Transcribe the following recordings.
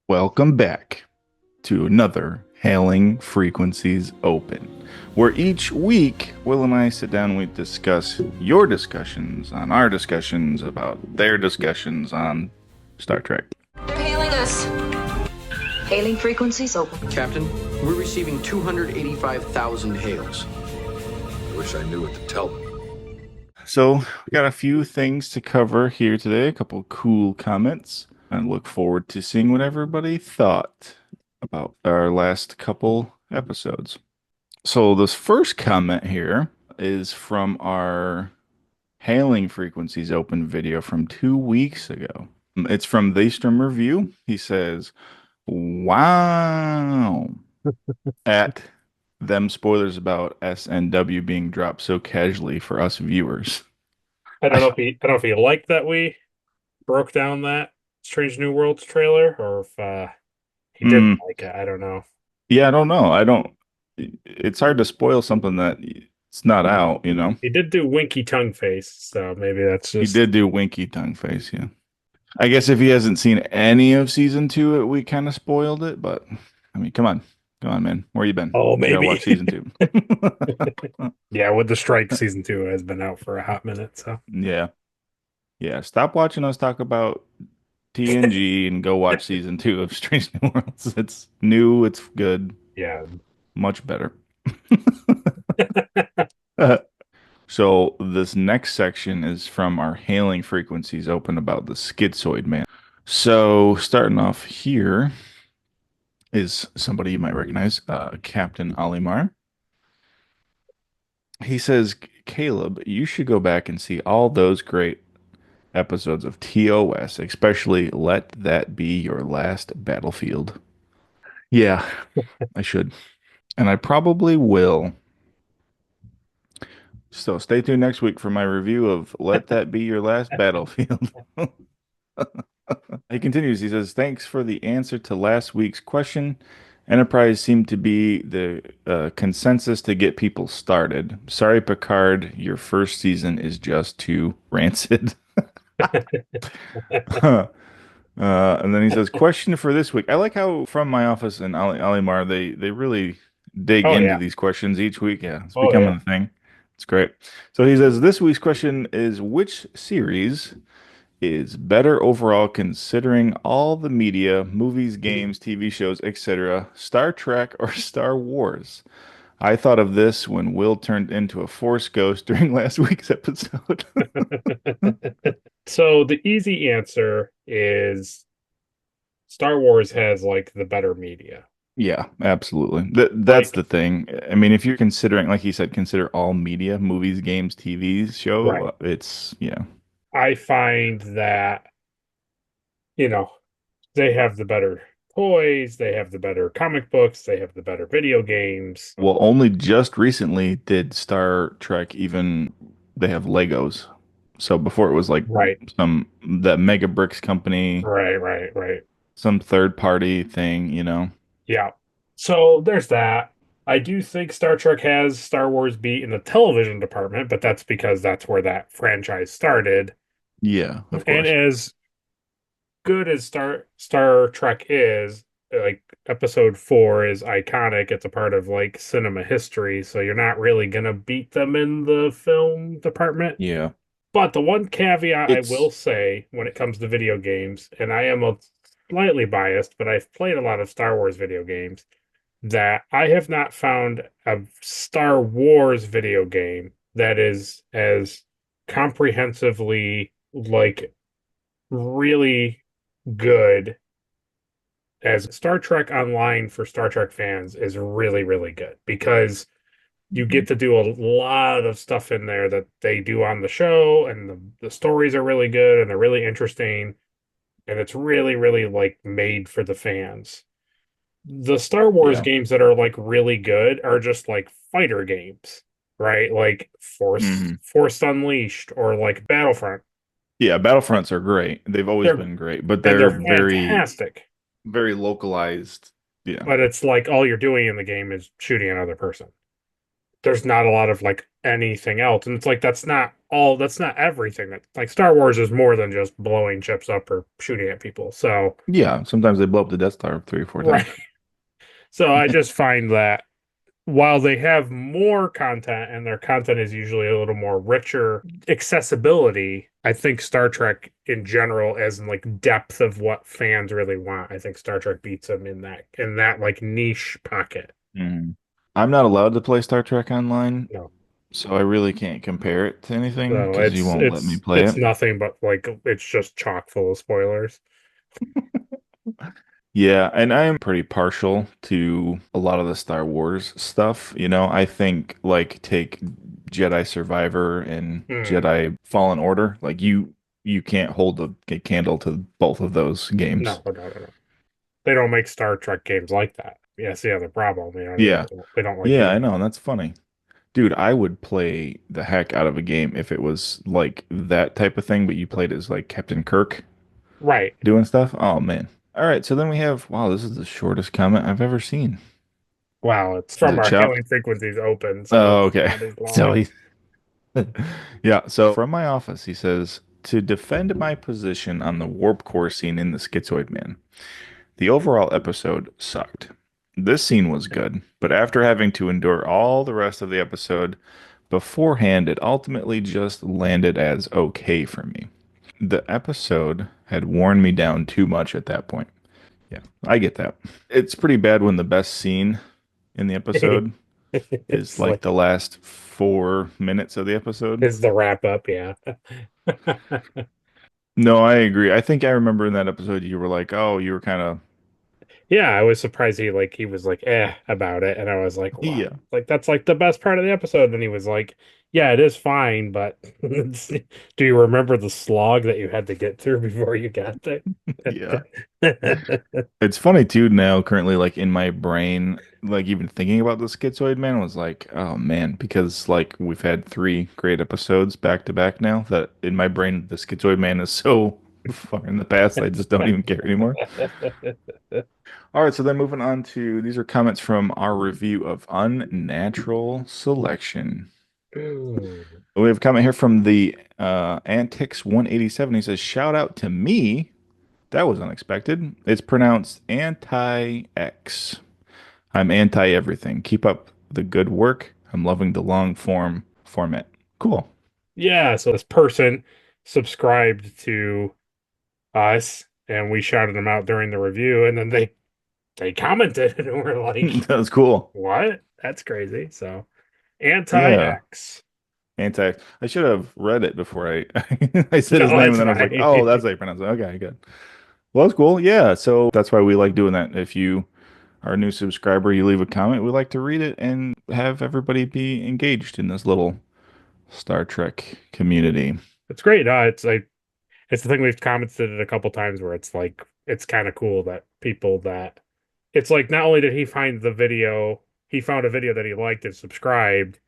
Welcome back to another Hailing Frequencies Open, where each week Will and I sit down and we discuss your discussions on our discussions about their discussions on Star Trek. They're hailing us. Hailing frequencies open. Captain, we're receiving 285,000 hails. I wish I knew what to tell them. So, we got a few things to cover here today, a couple cool comments. I look forward to seeing what everybody thought about our last couple episodes. So this first comment here is from our Hailing Frequencies Open video from 2 weeks ago. It's from Daystrom Review. He says, wow, at them spoilers about S and W being dropped so casually for us viewers. I don't know if he liked that we broke down that Strange New Worlds trailer, or if he didn't like it. I don't know. Yeah, I don't know. I don't. It's hard to spoil something that it's not out, you know. He did do winky tongue face, so maybe that's He just did do winky tongue face, yeah. I guess if he hasn't seen any of season two, we kind of spoiled it. But I mean, come on, man. Where you been? Oh, You gotta maybe. watch season two. Yeah, with the strike, season 2 has been out for a hot minute, so Yeah, yeah. Stop watching us talk about TNG and go watch season two of Strange New Worlds. It's new. It's good. yeah. Much better. So this next section is from our Hailing Frequencies Open about the Schizoid Man. So starting off here is somebody you might recognize, Captain Olimar. He says, Caleb, you should go back and see all those great episodes of TOS, especially Let That Be Your Last Battlefield. Yeah, I should. And I probably will. So stay tuned next week for my review of Let That Be Your Last Battlefield. He continues. He says, thanks for the answer to last week's question. Enterprise seemed to be the consensus to get people started. Sorry, Picard, your first season is just too rancid. And then he says, question for this week. I like how from my office and Alimar, they really dig Oh into yeah. these questions each week. Yeah, it's Oh becoming yeah. a thing. It's great. So he says, this week's question is, which series is better overall considering all the media, movies, games, TV shows, etc., Star Trek or Star Wars? I thought of this when Will turned into a Force ghost during last week's episode. So the easy answer is Star Wars has like the better media. Yeah, absolutely. That's Like, the thing. I mean, if you're considering, like you said, consider all media, movies, games, TV show, right. it's, yeah. I find that, you know, they have the better toys, they have the better comic books, they have the better video games. Well, only just recently did Star Trek even, they have Legos. So before it was like Right, that Mega Bricks company, right. some third party thing, you know? Yeah. So there's that. I do think Star Trek has Star Wars beat in the television department, but that's because that's where that franchise started. Yeah, of And course. as good as Star Trek is, like episode 4 is iconic. It's a part of like cinema history, so you're not really gonna beat them in the film department. Yeah. But the one caveat I will It's, say when it comes to video games, and I am a slightly biased, but I've played a lot of Star Wars video games, that I have not found a Star Wars video game that is as comprehensively like really good as Star Trek Online for Star Trek fans is really, really good because you get to do a lot of stuff in there that they do on the show, and the stories are really good and they're really interesting, and it's really, really like made for the fans. The Star Wars yeah. games that are like really good are just like fighter games, right? Like Hmm. Force Unleashed or like Battlefront. Yeah, Battlefronts are great. They've always They're been great, but and they're they're very, fantastic. very localized. Yeah. But it's like all you're doing in the game is shooting another person. there's not a lot of like anything else. And it's like that's not everything. That like Star Wars is more than just blowing ships up or shooting at people. So Yeah, sometimes they blow up the Death Star 3 or 4 times. right. So I just find that while they have more content and their content is usually a little more richer accessibility, I think Star Trek in general, as in like depth of what fans really want, I think Star Trek beats them in that like niche pocket. Mhm. I'm not allowed to play Star Trek online, No. so I really can't compare it to anything So because you won't let me play it's it. nothing but like it's just chock full of spoilers. Yeah, and I am pretty partial to a lot of the Star Wars stuff. I think like take Jedi Survivor and Hmm. Jedi Fallen Order. Like you can't hold a candle to both of those games. No. They don't make Star Trek games like that. Yeah, that's the other problem. You know what I mean? Yeah. They don't like Yeah, doing I that. know, and that's funny. Dude, I would play the heck out of a game if it was like that type of thing, but you played as like Captain Kirk Right. doing stuff. Oh man. All right, so then we have, wow, this is the shortest comment I've ever seen. Wow, it's Is from it our chopped? hailing frequencies open, so Oh, it's okay. not as So long. he, yeah, so from my office, he says, to defend my position on the warp core scene in the Schizoid Man, the overall episode sucked. This scene was good, but after having to endure all the rest of the episode beforehand, it ultimately just landed as okay for me. The episode had worn me down too much at that point. Yeah, I get that. It's pretty bad when the best scene in the episode is It's like like the last 4 minutes of the episode. is the wrap up, yeah. No, I agree. I think I remember in that episode you were like, "Oh, you were kind of Yeah, I was surprised he was like about it, and I was like, wow, yeah, like that's like the best part of the episode. And he was like, yeah, it is fine, but do you remember the slog that you had to get through before you got there? yeah." It's funny too now, currently, like in my brain, like even thinking about the Schizoid Man was like, oh man, because like we've had 3 great episodes back to back now that in my brain the Schizoid Man is so far in the past, I just don't even care anymore. All right, so then moving on to these are comments from our review of Unnatural Selection. Ooh. We have a comment here from the Antics 187. He says, shout out to me. That was unexpected. It's pronounced anti-X. I'm anti everything. Keep up the good work. I'm loving the long form format. Cool. Yeah, so this person subscribed to us, and we shouted them out during the review, and then they commented, and we're like, That was cool. "What? That's crazy." So Yeah. anti-X. Anti. I should have read it before I I said his No, name and that's then I was like, fine. oh, that's how you pronounce it. Okay, good. Well, that's cool. Yeah. So that's why we like doing that. If you are a new subscriber, you leave a comment, we like to read it and have everybody be engaged in this little Star Trek community. It's great. It's like it's the thing we've commented it a couple times where it's like it's kind of cool that people that it's like not only did he find the video, he found a video that he liked and subscribed.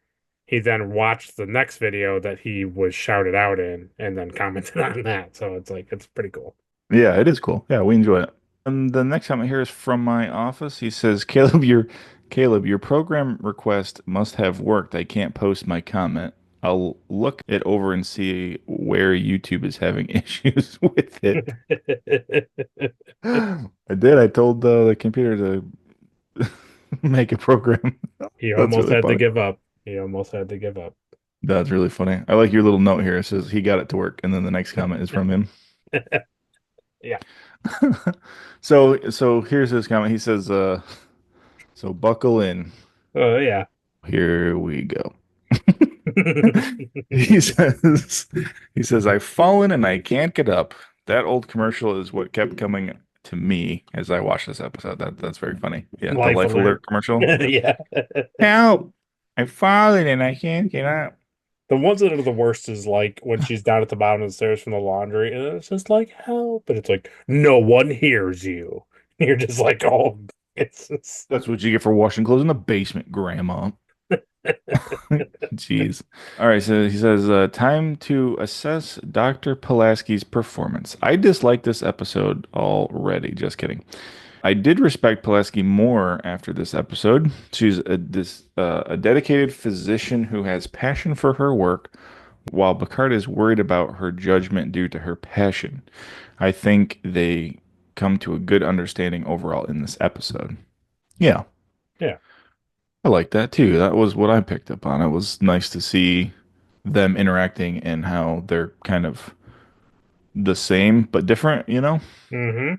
He then watched the next video that he was shouted out in and then commented on that. So it's like it's pretty cool. Yeah, it is cool. Yeah, we enjoy it. And the next comment here is from my office. He says, Caleb, your program request must have worked. I can't post my comment. I'll look it over and see where YouTube is having issues with it. I did. I told the computer to make a program. He That's almost really had to funny. give up. He almost had to give up. That's really funny. I like your little note here. It says he got it to work, and then the next comment is from him. Yeah. So here's his comment. He says, so buckle in. Oh yeah. Here we go. He says, I've fallen and I can't get up. That old commercial is what kept coming to me as I watched this episode. That's very funny. Yeah, the Life Life alert. Alert commercial. Yeah. Help! I've fallen and I can't get up. The ones that are the worst is like when she's down at the bottom of the stairs from the laundry, and it's just like help, and it's like no one hears you. You're just like, oh, it's just... That's what you get for washing clothes in the basement, Grandma. Jeez. All right, so he says, time to assess Dr. Pulaski's performance. I dislike this episode already. Just kidding. I did respect Pulaski more after this episode. She's a dedicated physician who has passion for her work, while Picard is worried about her judgment due to her passion. I think they come to a good understanding overall in this episode. Yeah, Yeah. I like that too. That was what I picked up on. It was nice to see them interacting and how they're kind of the same but different, you know? Mm-hmm.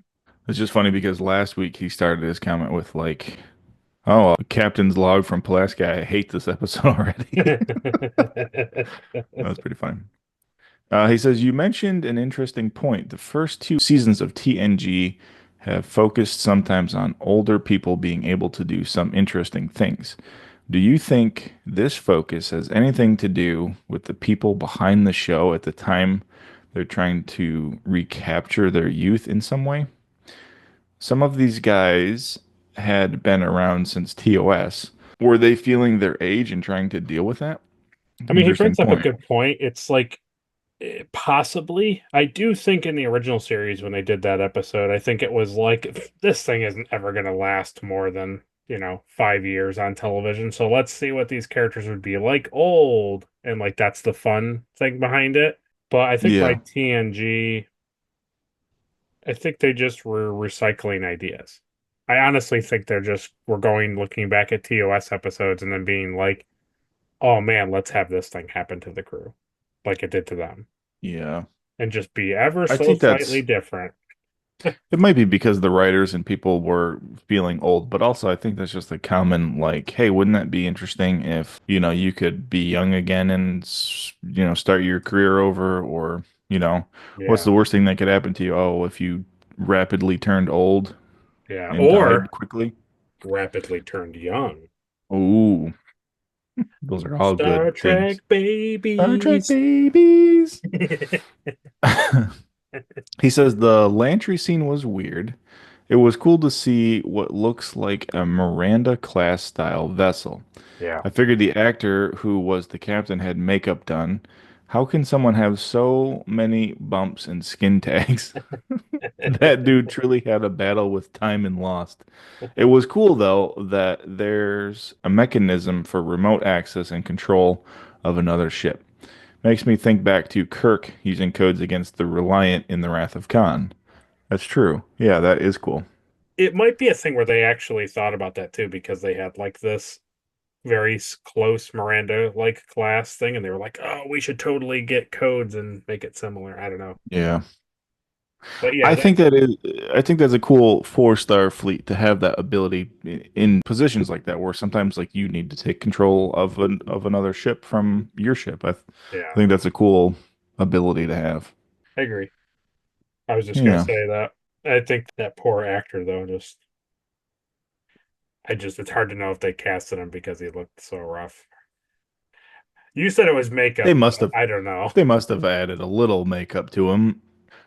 It's just funny because last week he started his comment with like, "Oh, captain's log from Pulaski. I hate this episode already." That was pretty funny. He says, "You mentioned an interesting point. The first two seasons of TNG have focused sometimes on older people being able to do some interesting things. Do you think this focus has anything to do with the people behind the show at the time they're trying to recapture their youth in some way? Some of these guys had been around since TOS. Were they feeling their age and trying to deal with that? I mean, he Interesting brings up a point." good point. It's like possibly. I do think in the original series when they did that episode, I think it was like this thing isn't ever going to last more than, 5 years on television. So let's see what these characters would be like old. And like that's the fun thing behind it. But I think by Yeah. TNG, I think they just were recycling ideas. I honestly think we're going looking back at TOS episodes and then being like, oh man, let's have this thing happen to the crew like it did to them Yeah. and just be ever I so think slightly that's different. it might be because the writers and people were feeling old, but also I think that's just a common like, hey, wouldn't that be interesting if, you could be young again and start your career over or, what's Yeah. the worst thing that could happen to you? Oh, if you rapidly turned old Yeah. and Or died quickly. rapidly turned young. Ooh, those are all Star good things. Trek Star Trek babies. babies. He says the Lantry scene was weird. It was cool to see what looks like a Miranda class style vessel. Yeah. I figured the actor who was the captain had makeup done. How can someone have so many bumps and skin tags? That dude truly had a battle with time and lost. It was cool though that there's a mechanism for remote access and control of another ship. Makes me think back to Kirk using codes against the Reliant in the Wrath of Khan. That's true. Yeah, that is cool. It might be a thing where they actually thought about that too because they had like this very close Miranda like class thing and they were like, "Oh, we should totally get codes and make it similar." I don't know. Yeah. But yeah, I think that is I think that's a cool four-star fleet to have that ability in positions like that where sometimes like you need to take control of another ship from your ship. I yeah, think that's a cool ability to have. I agree. I was just gonna Yeah. say that. I think that poor actor though, it's hard to know if they casted him because he looked so rough. You said it was They makeup, must but have I don't know. they must have added a little makeup to him.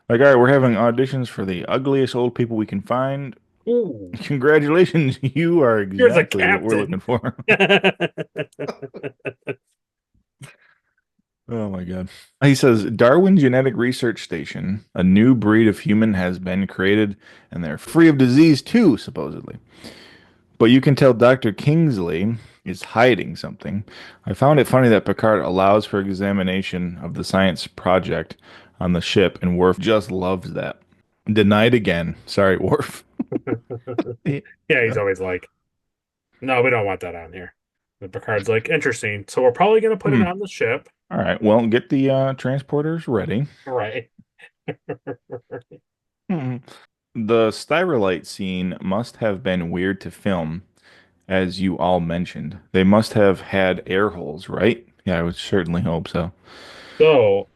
Like, all right, we're having auditions for the ugliest old people we can find. Ooh, Congratulations, you are you're the exactly what we're looking captain. for. Oh my God. He says Darwin Genetic Research Station, a new breed of human has been created and they're free of disease too, supposedly. But you can tell Dr. Kingsley is hiding something. I found it funny that Picard allows for examination of the science project on the ship, and Worf just loves that. Denied again. Sorry, Worf. Yeah, he's always like, no, we don't want that on here. The Picard's like, interesting. So we're probably gonna put it Hmm. on the ship, All right. Well, get the transporters ready. right? Hmm. The Styrolite scene must have been weird to film, as you all mentioned. They must have had air holes, right? Yeah, I would certainly hope so. So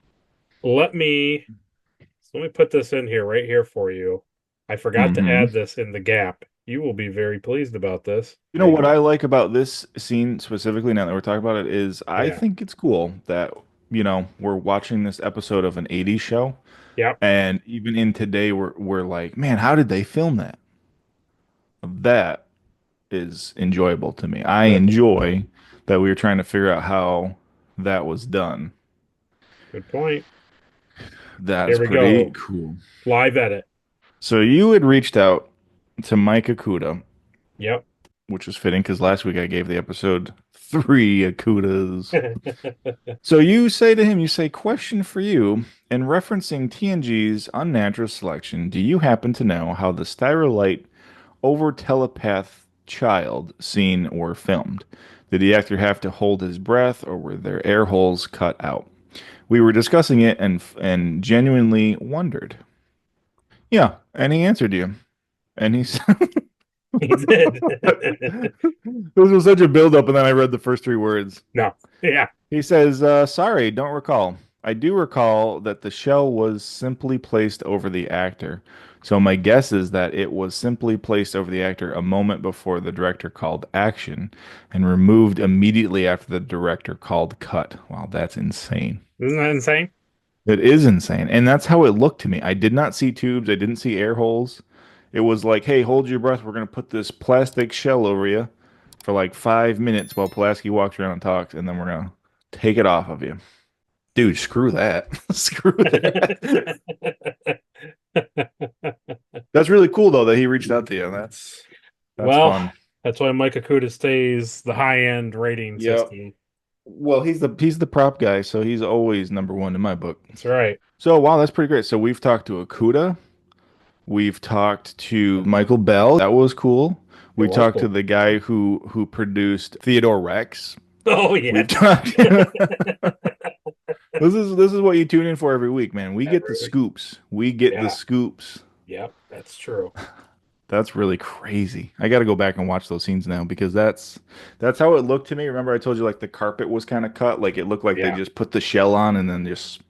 let me let me put this in here right here for you. I forgot to Hmm. add this in the gap. You will be very pleased about this. You know Hang what on. I like about this scene specifically, now that we're talking about it, is I Yeah. think it's cool that, we're watching this episode of an 80s show. Yep. And even in today, we're like, man, how did they film that? That is enjoyable to me. I Good. enjoy that we were trying to figure out how that was done. Good point. That's Here we pretty go. cool. Live edit. So you had reached out to Mike Akuda, Yep. which was fitting because last week I gave the episode three Akudas. So you say to him, you say, question for you. In referencing TNG's unnatural selection, do you happen to know how the Styrolite over telepath child scene were filmed? Did the actor have to hold his breath or were there air holes cut out? We were discussing it and genuinely wondered. Yeah, and he answered you. And he said, He did. this was such a build-up, and then I read the first three words. No. Yeah. He says, sorry, don't recall. I do recall that the shell was simply placed over the actor. So my guess is that it was simply placed over the actor a moment before the director called action and removed immediately after the director called cut. Wow, that's insane. Isn't that insane? It is insane. And that's how it looked to me. I did not see tubes. I didn't see air holes. It was like, hey, hold your breath. We're going to put this plastic shell over you for like 5 minutes while Pulaski walks around and talks, and then we're going to take it off of you. Dude, screw that. Screw that. That's really cool, though, that he reached out to you. That's Well, fun. that's why Mike Akuda stays the high-end rating Yeah. system. Well, he's the prop guy, so he's always number one in my book. That's right. So, wow, that's pretty great. So we've talked to Akuda. We've talked to Michael Bell. That was cool. It We was talked to cool. the guy who produced Theodore Rex. Oh, We've yes. talked. This is what you tune in for every week, man. We get the Every- scoops. We get the Yeah. scoops. Yep. That's true. That's really crazy. I got to go back and watch those scenes now because that's how it looked to me. Remember I told you like the carpet was kind of cut, like it looked like they Yeah. just put the shell on and then just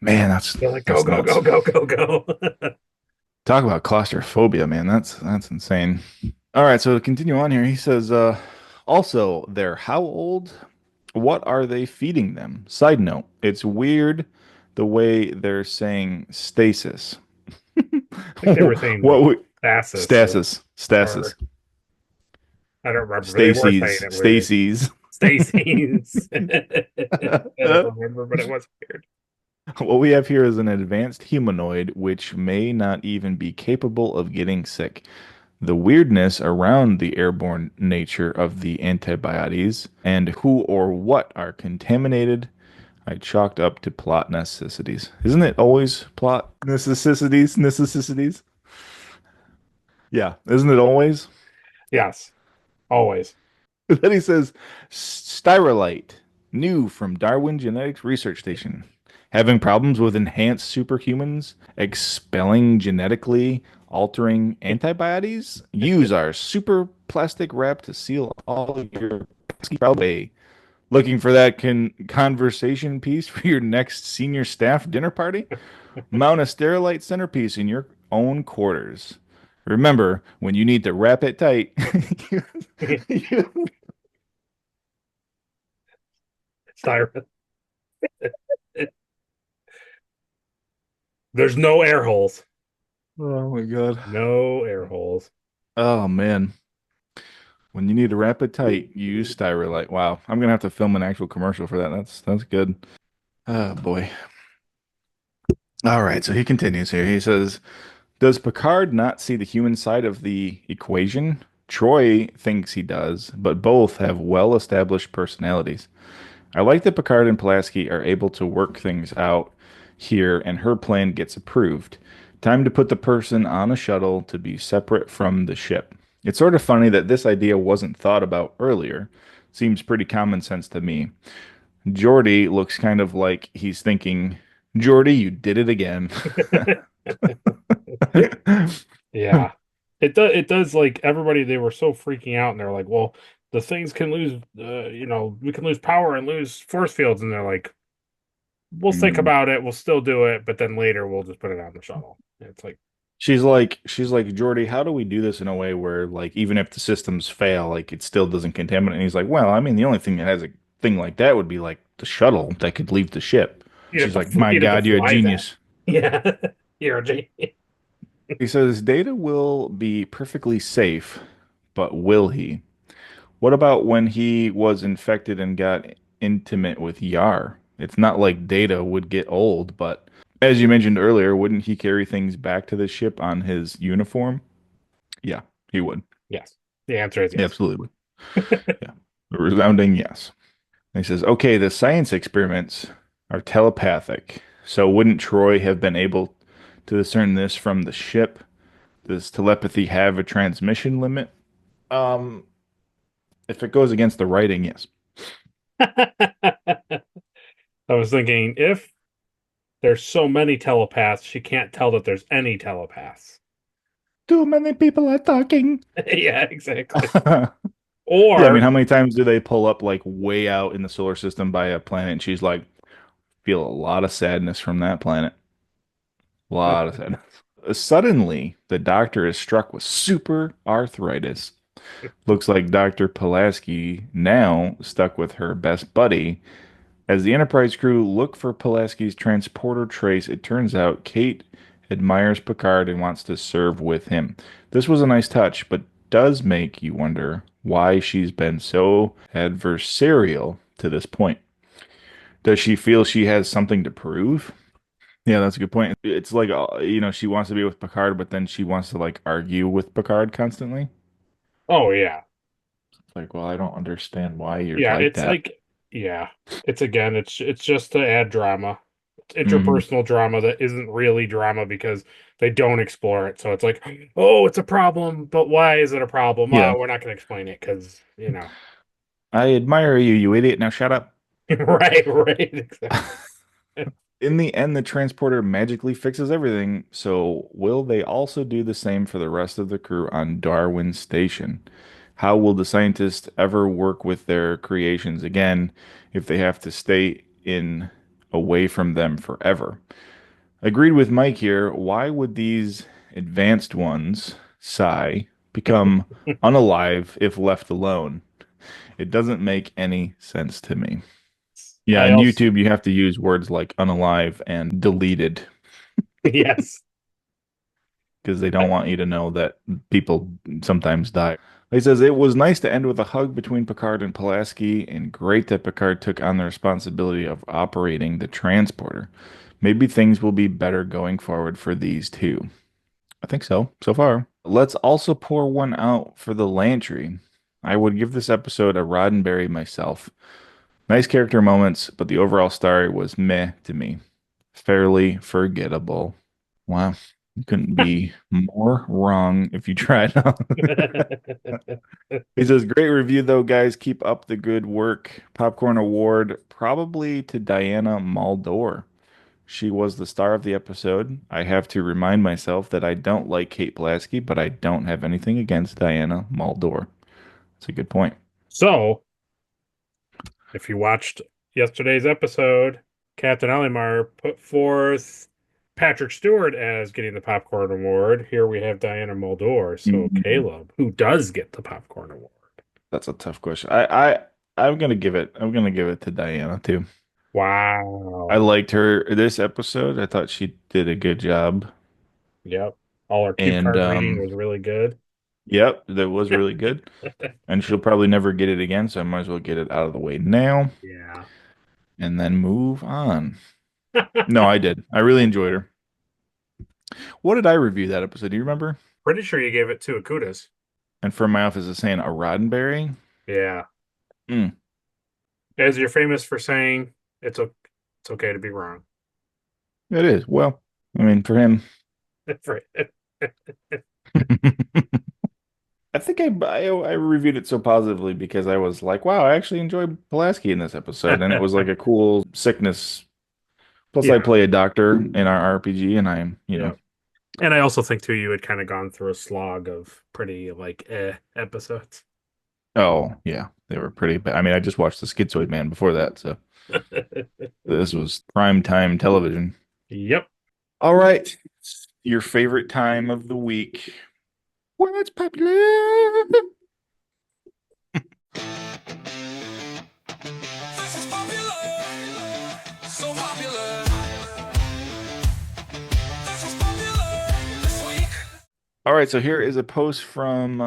man, that's They're like, go, that's go, nuts. go, go, go, go. Talk about claustrophobia, man. That's insane. All right, so to continue on here, he says, also, they're how old? What are they feeding them? Side note, it's weird the way they're saying stasis. I think they were saying What like we, stasis stasis, or I don't remember, but they were saying Stacy's, it weird. Stacy's. Stacy's. I don't remember, but it was weird. What we have here is an advanced humanoid which may not even be capable of getting sick. The weirdness around the airborne nature of the antibiotics and who or what are contaminated, I chalked up to plot necessities. Isn't it always plot necessities? Necessities? Yeah, isn't it always? Yes, always. Then he says, Styrolite, new from Darwin Genetics Research Station. Having problems with enhanced superhumans, expelling genetically altering antibodies? Use our super plastic wrap to seal all of your pesky away. Looking for that conversation piece for your next senior staff dinner party? Mount a Sterilite centerpiece in your own quarters. Remember, when you need to wrap it tight, you, Styrofoam. There's no air holes. oh my God. No air holes. Oh man. When you need to wrap it tight, you use Styrolite. Wow. I'm gonna have to film an actual commercial for that. That's good. Oh boy. All right, so he continues here. He says, does Picard not see the human side of the equation? Troy thinks he does, but both have well-established personalities. I like that Picard and Pulaski are able to work things out here and her plan gets approved. Time to put the person on a shuttle to be separate from the ship. It's sort of funny that this idea wasn't thought about earlier. Seems pretty common sense to me. Geordi looks kind of like he's thinking, Geordi, you did it again. Yeah. It does like everybody they were so freaking out and they're like, well, the things can lose we can lose power and lose force fields and they're like, we'll think Mm. about it, we'll still do it, but then later we'll just put it on the shuttle. It's like, She's like, Jordy, how do we do this in a way where like even if the systems fail, like it still doesn't contaminate? And he's like, well, I mean, the only thing that has a thing like that would be like the shuttle that could leave the ship. She's like, my you'd have God, to you're a fly that. genius. Yeah. You're a genius. He says data will be perfectly safe, but will he? What about when he was infected and got intimate with Yar? It's not like Data would get old, but as you mentioned earlier, wouldn't he carry things back to the ship on his uniform? Yeah, he would. Yes. The answer is He yes. absolutely would. Yeah. A resounding yes. And he says, okay, the science experiments are telepathic. So wouldn't Troy have been able to discern this from the ship? Does telepathy have a transmission limit? Um, if it goes against the writing, yes. I was thinking if there's so many telepaths, she can't tell that there's any telepaths. Too many people are talking. Yeah, exactly. Yeah, I mean, Or, how many times do they pull up like way out in the solar system by a planet and she's like, feel a lot of sadness from that planet. A lot of sadness. Suddenly, the doctor is struck with super arthritis. Looks like Dr. Pulaski now stuck with her best buddy. As the Enterprise crew look for Pulaski's transporter trace, it turns out Kate admires Picard and wants to serve with him. This was a nice touch, but does make you wonder why she's been so adversarial to this point. Does she feel she has something to prove? Yeah, that's a good point. It's like, she wants to be with Picard, but then she wants to like argue with Picard constantly. oh yeah. It's like, well, I don't understand why you're Yeah, like it's that. like, yeah. It's again, it's just to add drama. It's Hmm. interpersonal drama that isn't really drama because they don't explore it. So it's like, oh, it's a problem, but why is it a problem? Yeah. Oh, we're not going to explain it because, I admire you, you idiot. Now shut up. right, right, exactly. In the end, the transporter magically fixes everything. So, will they also do the same for the rest of the crew on Darwin Station? How will the scientists ever work with their creations again if they have to stay in away from them forever? Agreed with Mike here. Why would these advanced ones, sigh, become unalive if left alone? It doesn't make any sense to me. Yeah, I on also, YouTube, you have to use words like unalive and deleted yes. because they don't want you to know that people sometimes die. He says it was nice to end with a hug between Picard and Pulaski, and great that Picard took on the responsibility of operating the transporter. Maybe things will be better going forward for these two. I think so, so far. Let's also pour one out for the Lantry. I would give this episode a Roddenberry myself. Nice character moments, but the overall story was meh to me. Fairly forgettable. Wow. You couldn't be more wrong if you tried. He says, great review though, guys. Keep up the good work. Popcorn Award, probably to Diana Muldaur. She was the star of the episode. I have to remind myself that I don't like Kate Pulaski, but I don't have anything against Diana Muldaur. That's a good point. So, if you watched yesterday's episode, Captain Olimar put forth Patrick Stewart as getting the popcorn award. Here we have Diana Muldaur. So Mm, Caleb, who does get the popcorn award? that's a tough question. I'm gonna give it to Diana too. I Wow. liked her this episode. I thought she did a good job. Yep. All our cue And card reading was really good. yep, that was really good. And she'll probably never get it again, so I might as well get it out of the way now Yeah. and then move on. No, I did. I really enjoyed her. What did I review that episode? Do you remember? Pretty sure you gave it to Akutas. And from my office is saying a Roddenberry. Yeah. Mm, As you're famous for saying, it's okay to be wrong. it is. Well, I mean, for him, I think I reviewed it so positively because I was like, wow, I actually enjoyed Pulaski in this episode, and it was like a cool sickness. Plus, I Yeah. play a doctor in our RPG, and Yeah. And I also think too you had kind of gone through a slog of pretty like episodes. oh yeah, they were pretty bad. I mean, I just watched the Schizoid Man before that, so this was prime time television. Yep. All right, your favorite time of the week when it's popular. This is popular, so popular. This is popular this week. All right, so here is a post from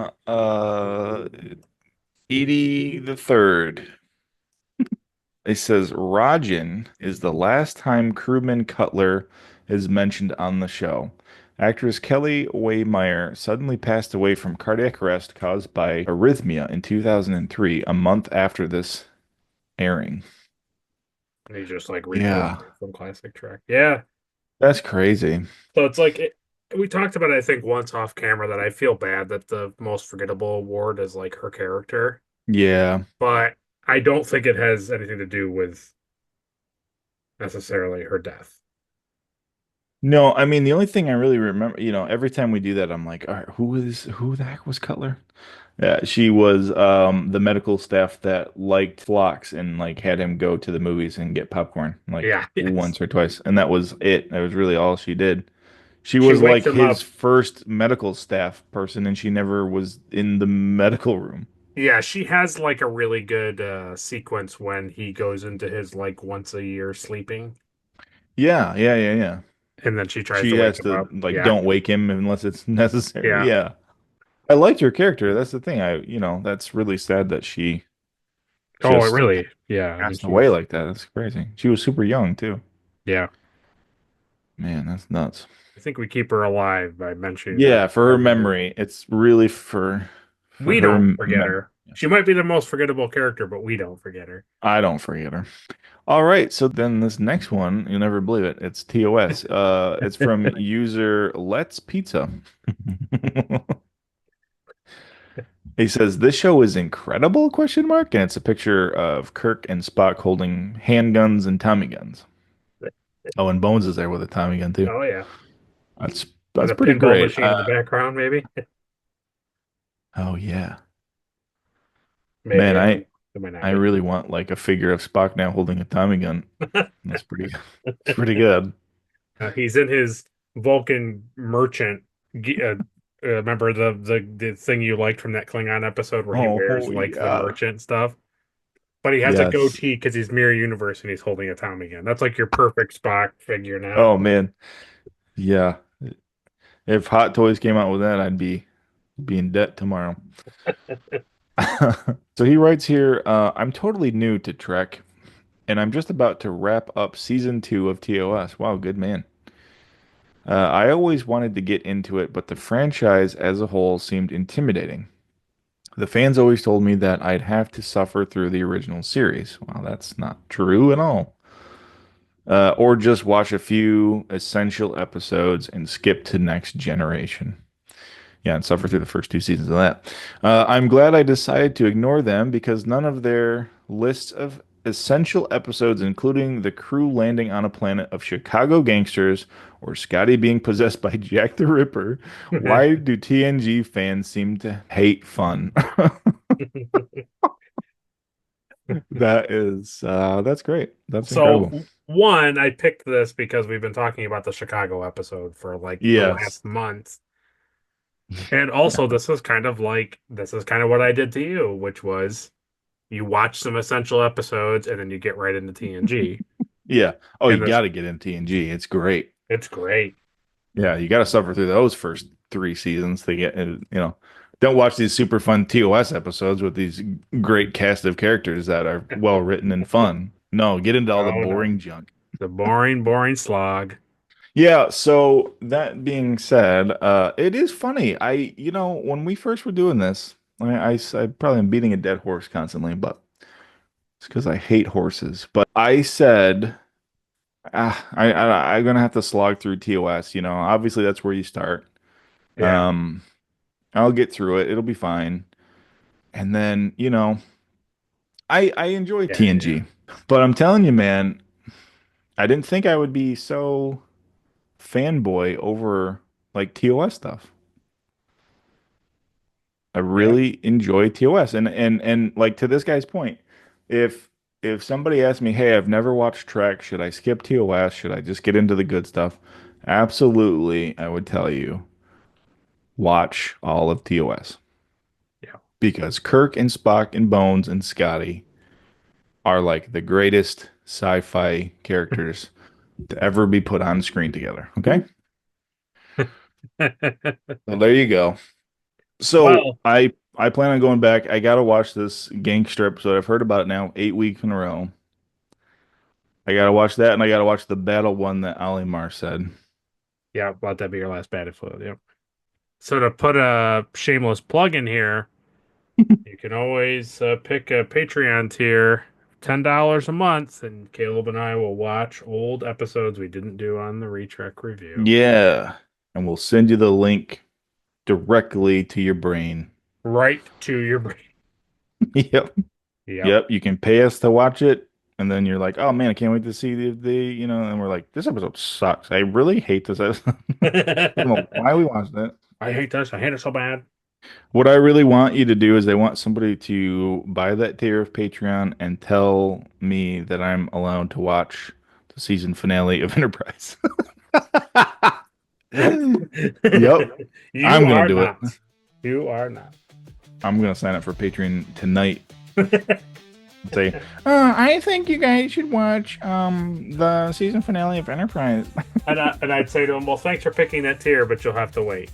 Edie the Third. It says Rajan is the last time crewman Cutler is mentioned on the show. Actress Kelly Waymeyer suddenly passed away from cardiac arrest caused by arrhythmia in 2003, a month after this airing. And he just like recorded Yeah, it from classic track. Yeah. that's crazy. So it's like we talked about it, I think, once off camera that I feel bad that the most forgettable award is like her character, Yeah. but I don't think it has anything to do with necessarily her death. No, I mean the only thing I really remember, every time we do that, I'm like, all right, who the heck was Cutler? Yeah, she was the medical staff that liked Phlox and like had him go to the movies and get popcorn like Yeah, yes. once or twice. And that was it. That was really all she did. She She was wakes like him his up. first medical staff person and she never was in the medical room. Yeah, she has like a really good sequence when he goes into his like once a year sleeping, Yeah, yeah, yeah, yeah. and then she tries She to wake has him to up. like Yeah, don't wake him unless it's necessary. yeah. Yeah. I liked her character. That's the thing. That's really sad that she Oh, it just really. Yeah, I mean, passed away she's. like that. That's crazy. She was super young too. Yeah, Man, that's nuts. I think we keep her alive by mentioning her Yeah, for her every year. memory. It's really for We her don't forget memory. her. She might be the most forgettable character, but we don't forget her. I don't forget her. All right, so then this next one, you'll never believe it. It's TOS. It's from user Let's Pizza. He says this show is incredible? Question mark, and it's a picture of Kirk and Spock holding handguns and Tommy guns. Oh, and Bones is there with a Tommy gun too. Oh yeah, That's and that's a pretty pinball great. machine in the background, maybe. Oh yeah, man, Maybe I might not I be. really want like a figure of Spock now holding a Tommy gun. That's pretty. It's pretty good. He's in his Vulcan merchant. Remember the thing you liked from that Klingon episode where he wears Oh like the yeah. merchant stuff, but he has a Yes. goatee because he's Mirror Universe and he's holding a Tommy gun. That's like your perfect Spock figure now. Oh man. Yeah. If Hot Toys came out with that, I'd be in debt tomorrow. So he writes here, I'm totally new to Trek, and I'm just about to wrap up season 2 of TOS. Wow, good man. I always wanted to get into it, but the franchise as a whole seemed intimidating. The fans always told me that I'd have to suffer through the original series. Well, that's not true at all. Or just watch a few essential episodes and skip to next generation. Yeah, and suffer through the first 2 seasons of that. I'm glad I decided to ignore them because none of their lists of essential episodes, including the crew landing on a planet of Chicago gangsters or Scotty being possessed by Jack the Ripper, why do TNG fans seem to hate fun? That's great. That's incredible. So one, I picked this because we've been talking about the Chicago episode for like the Yes. last month. And also this is kind of what I did to you, which was you watch some essential episodes and then you get right into TNG. Yeah. Oh, you And this got to get in TNG. It's great. it's great. Yeah, you got to suffer through those first 3 seasons to get, don't watch these super fun TOS episodes with these great cast of characters that are well written and fun. No, get into all the Oh no. boring junk. The boring, boring slog. Yeah, so that being said, it is funny. When we first were doing this, I probably am beating a dead horse constantly, but it's because I hate horses. But I said, I'm gonna have to slog through TOS. Obviously that's where you start. Yeah. Um, I'll get through it. It'll be fine. And then, I enjoy Yeah, yeah, TNG, but I'm telling you, man, I didn't think I would be so fanboy over like TOS stuff. I yeah. really enjoy TOS, and like to this guy's point, if if somebody asked me, "Hey, I've never watched Trek, should I skip TOS? Should I just get into the good stuff?" Absolutely, I would tell you, watch all of TOS Yeah. because Kirk and Spock and Bones and Scotty are like the greatest sci-fi characters to ever be put on screen together. Okay? So there you go. So Well, I plan on going back. I gotta watch this gangster episode. I've heard about it now 8 weeks in a row. I gotta watch that, and I gotta watch the battle one that Ali Mar said. Yeah, let that be your last Battlefield. Yep. So to put a shameless plug in here, you can always pick a Patreon tier, $10 a month, and Caleb and I will watch old episodes we didn't do on the Retrek review. Yeah. And we'll send you the link directly to your brain. Right to your brain. Yep. Yep. Yep. You can pay us to watch it. And then you're like, oh man, I can't wait to see and we're like, this episode sucks. I really hate this episode. I don't know why we watched that. I hate this. I hate it so bad. What I really want you to do is they want somebody to buy that tier of Patreon and tell me that I'm allowed to watch the season finale of Enterprise. Yep. You I'm gonna are do not. it. You are not. I'm gonna sign up for Patreon tonight. Say, I think you guys should watch the season finale of Enterprise. And I'd say to him, well, thanks for picking that tier, but you'll have to wait.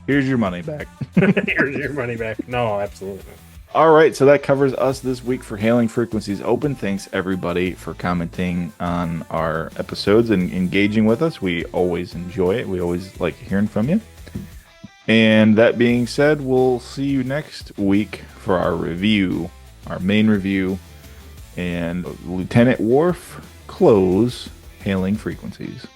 Here's your money back. Here's your money back. No, absolutely not. All right, so that covers us this week for Hailing Frequencies Open. Thanks everybody for commenting on our episodes and engaging with us. We always enjoy it. We always like hearing from you. And that being said, we'll see you next week for our review, our main review, and Lieutenant Worf close Hailing Frequencies.